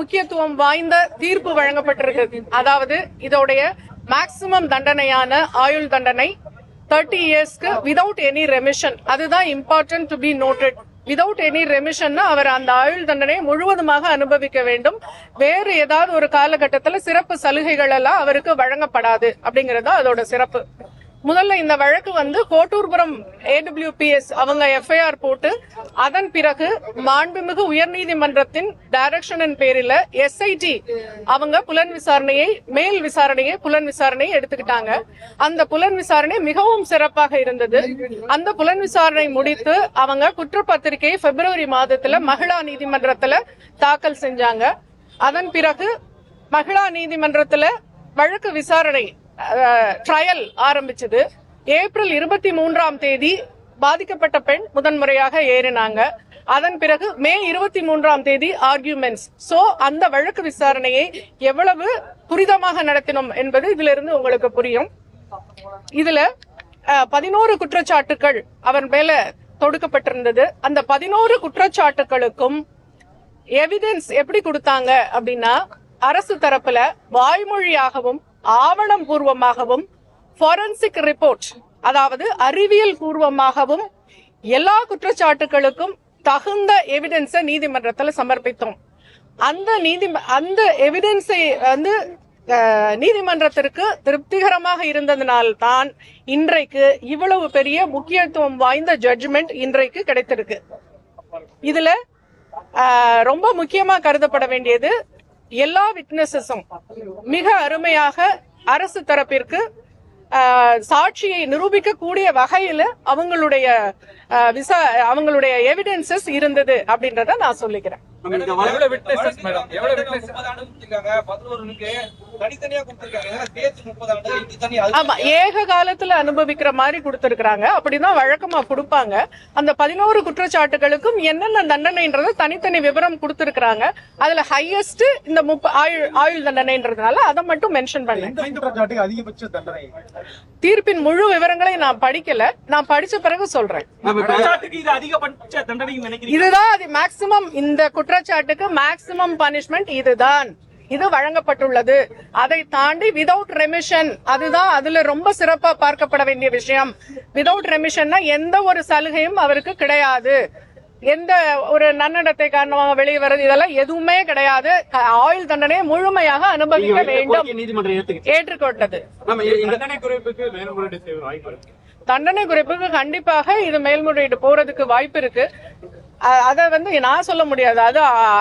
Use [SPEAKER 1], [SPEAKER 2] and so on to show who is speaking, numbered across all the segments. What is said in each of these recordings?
[SPEAKER 1] முக்கியத்துவம் வாய்ந்த தீர்ப்பு வழங்கப்பட்டிருக்கு. அதாவது இதோடைய மேக்சிமம் தண்டனையான ஆயுள் தண்டனை 30 இயர்ஸ்க்கு விதவுட் எனி ரெமிஷன். அதுதான் important to be noted. Without any ரெமிஷன்னா அவர் அந்த ஆயுள் தண்டனையை முழுவதுமாக அனுபவிக்க வேண்டும். வேறு ஏதாவது ஒரு காலகட்டத்தில் சிறப்பு சலுகைகள் எல்லாம் அவருக்கு வழங்கப்படாது அப்படிங்கறது அதோட சிறப்பு. முதல்ல இந்த வழக்கு கோட்டூர்புரம் AWPS அவங்க FIR போட்டு அதன் பிறகு மாண்புமிகு உயர்நீதிமன்றத்தின் டைரக்ஷனின் பேரில் SIT அவங்க புலன் விசாரணையை எடுத்துக்கிட்டாங்க. அந்த புலன் விசாரணை மிகவும் சிறப்பாக இருந்தது. அந்த புலன் விசாரணை முடித்து அவங்க குற்றப்பத்திரிகையை பிப்ரவரி மாதத்துல மகிழா நீதிமன்றத்துல தாக்கல் செஞ்சாங்க. அதன் பிறகு மகிழா நீதிமன்றத்துல வழக்கு விசாரணை ட்ரையல் ஆரம்பிச்சது. ஏப்ரல் 23ஆம் தேதி பாதிக்கப்பட்ட பெண் முதன்முறையாக ஏறினாங்க. அதன் பிறகு மே 23ஆம் தேதி ஆர்கியூமெண்ட்ஸ். சோ அந்த வழக்கு விசாரணையை எவ்வளவு துரிதமாக நடத்தினோம் என்பது இதுல இருந்து உங்களுக்கு புரியும். இதுல 11 குற்றச்சாட்டுகள் அவர் மேல தொடுக்கப்பட்டிருந்தது. அந்த 11 குற்றச்சாட்டுகளுக்கும் எவிடன்ஸ் எப்படி கொடுத்தாங்க அப்படின்னா, அரசு தரப்புல வாய்மொழியாகவும் ஆவணம் பூர்வமாகவும் ஃபாரன்சிக் ரிப்போர்ட் அதாவது அறிவியல் பூர்வமாகவும் எல்லா குற்றச்சாட்டுகளுக்கும் தகுந்த எவிடன்ஸை நீதிமன்றத்தில் சமர்ப்பித்தோம். அந்த எவிடன்ஸை நீதிமன்றத்திற்கு திருப்திகரமாக இருந்ததனால்தான் இன்றைக்கு இவ்வளவு பெரிய முக்கியத்துவம் வாய்ந்த ஜட்ஜ்மெண்ட் இன்றைக்கு கிடைத்திருக்கு. இதுல ரொம்ப முக்கியமா கருதப்பட வேண்டியது, எல்லா விட்னஸஸும் மிக அருமையாக அரசு தரப்பிற்கு சாட்சியை நிரூபிக்கக்கூடிய வகையில அவங்களுடைய எவிடன்சஸ் இருந்தது அப்படின்றத நான் சொல்லிக்கிறேன். ஆமா, ஏக காலத்துல அனுபவிக்கிற மாதிரி கொடுத்திருக்காங்க. அப்படிதான் வழக்கமா கொடுப்பாங்க. அந்த 11 குற்றச்சாட்டுகளுக்கும் என்னென்ன தண்டனைன்றது தனித்தனி விவரம் கொடுத்திருக்காங்க. அதுல ஹையஸ்ட் இந்த ஆயுள் தண்டனைன்றதுனால அதை மட்டும் மென்ஷன் பண்ணேன். தீர்ப்பின் முழு விவரங்களை நான் படிக்கல, நான் படிச்ச பிறகு சொல்றேன். இதுதான் அது மேக்சிமம். இந்த குற்றச்சாட்டுக்கு மேக்சிமம் பனிஷ்மெண்ட் இதுதான், இது வழங்கப்பட்டுள்ளது. அதை தாண்டி விதவுட் ரெமிஷன், அதுதான் அதுல ரொம்ப சிறப்பா பார்க்கப்பட வேண்டிய விஷயம். விதவுட் ரெமிஷன்னா எந்த ஒரு சலுகையும் அவருக்கு கிடையாது. எந்த ஒரு நன்னடத்தை காரணமாக வெளியே வர்றது இதெல்லாம் எதுவுமே கிடையாது. ஆயுள் தண்டனையை முழுமையாக அனுபவிக்க வேண்டும். ஏற்றுக்கொண்டது. தண்டனை குறைப்புக்கு கண்டிப்பாக இது மேல்முறையீடு போறதுக்கு வாய்ப்பு இருக்கு. அதை நான் சொல்ல முடியாது, அது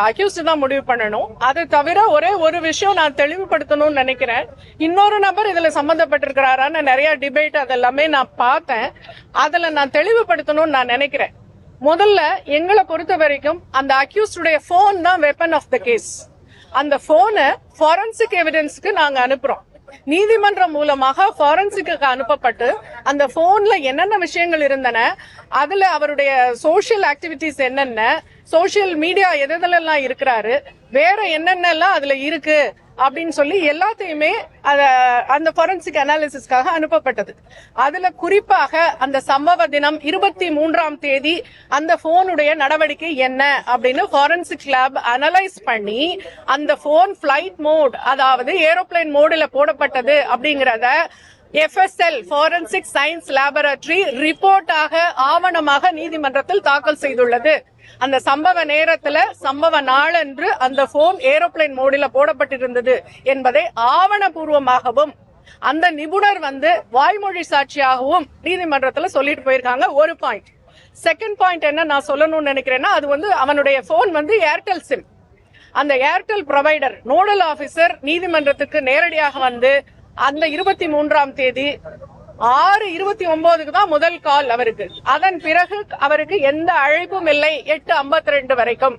[SPEAKER 1] அக்யூஸ்ட் தான் முடிவு பண்ணணும். அது தவிர ஒரே ஒரு விஷயம் நான் தெளிவுபடுத்தணும்னு நினைக்கிறேன். இன்னொரு நபர் இதுல சம்பந்தப்பட்டிருக்கிறாரான்னு நிறைய டிபேட் அதெல்லாமே நான் பார்த்தேன். அதுல நான் தெளிவுபடுத்தணும்னு நான் நினைக்கிறேன். முதல்ல எங்களை பொறுத்த வரைக்கும் அந்த அக்யூஸ்டுடைய போன் தான் வெப்பன் ஆஃப் த கேஸ். அந்த போனை ஃபாரன்சிக் எவிடன்ஸ்க்கு நாங்க அனுப்புறோம். நீதிமன்றம் மூலமாக ஃபாரன்சிக்கு அனுப்பப்பட்டு அந்த போன்ல என்னென்ன விஷயங்கள் இருந்தன, அதுல அவருடைய சோசியல் ஆக்டிவிட்டிஸ் என்னென்ன, சோசியல் மீடியா எதெல்லாம் இருக்கிறாரு, வேற என்னென்னலாம் அதுல இருக்கு அப்படின்னு சொல்லி எல்லாத்தையுமே அந்த ஃபாரன்சிக் அனாலிசிஸ்க்காக அனுப்பப்பட்டது. அதுல குறிப்பாக அந்த சம்பவ தினம் 23ஆம் தேதி அந்த போனுடைய நடவடிக்கை என்ன அப்படின்னு ஃபாரன்சிக் லேப் அனலைஸ் பண்ணி அந்த போன் பிளைட் மோட், அதாவது ஏரோப்ளேன் மோடுல போடப்பட்டது அப்படிங்கறத FSL ஃபாரன்சிக் சயின்ஸ் லேபரட்டரி ரிப்போர்ட்டாக ஆவணமாக நீதிமன்றத்தில் தாக்கல் செய்துள்ளது. அந்த சம்பவ நேரத்துல சம்பவ நாளன்று அந்த போன் ஏரோப்ளேன் மோடில போடப்பட்டிருந்தது என்பதை ஆவணபூர்வமாகவும் அந்த நிபுணர் வாய்மொழி சாட்சியாகவும் நீதிமன்றத்துல சொல்லிட்டு போயிருக்காங்க. ஒரு பாயிண்ட். செகண்ட் பாயிண்ட் என்ன நான் சொல்லணும்னு நினைக்கிறேன்னா, அது அவனுடைய போன் ஏர்டெல் சிம். அந்த ஏர்டெல் ப்ரொவைடர் நோடல் ஆபீசர் நீதிமன்றத்துக்கு நேரடியாக அந்த 23ஆம் தேதி 6:29 தான் முதல் கால் அவருக்கு. அதன் பிறகு அவருக்கு எந்த அழைப்பும் இல்லை 8:52 வரைக்கும்.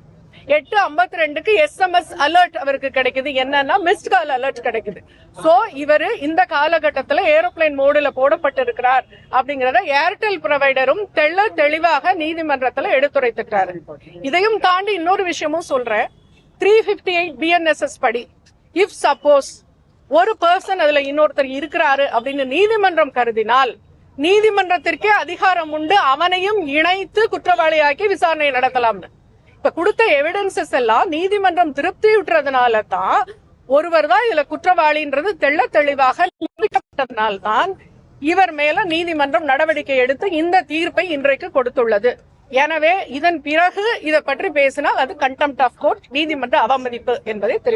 [SPEAKER 1] 8:52க்கு SMS அலர்ட் அவருக்கு கிடைக்குது. என்னன்னா மிஸ்ட் கால் அலர்ட் கிடைக்குது. சோ இவரு இந்த காலகட்டத்துல ஏரோப்ளேன் மோடுல போடப்பட்டிருக்கிறார் அப்படிங்கறத ஏர்டெல் ப்ரொவைடரும் தெளிவாக நீதிமன்றத்துல எடுத்துரைத்திருக்காரு. இதையும் தாண்டி இன்னொரு விஷயமும் சொல்றேன். 358 BNSS படி இஃப் சப்போஸ் ஒரு பர்சன் அதுல இன்னொருத்தர் இருக்கிறாரு அப்படின்னு நீதிமன்றம் கருதினால் நீதிமன்றத்திற்கே அதிகாரம் உண்டு அவனையும் இணைத்து குற்றவாளியாக்கி விசாரணை நடத்தலாம்னு. இப்ப கொடுத்த எவிடன்சஸ் எல்லாம் நீதிமன்றம் திருப்தியுற்றதுனால தான் ஒருவர் தான் இதுல குற்றவாளின்றது தெள்ளத் தெளிவாக நிரூபிக்கப்பட்டதனால்தான் இவர் மேல நீதிமன்றம் நடவடிக்கை எடுத்து இந்த தீர்ப்பை இன்றைக்கு கொடுத்துள்ளது. எனவே இதன் பிறகு இதை பற்றி பேசினால் அது கண்டெம்ட் ஆஃப் கோர்ட், நீதிமன்ற அவமதிப்பு என்பதை தெரிவித்துள்ளது.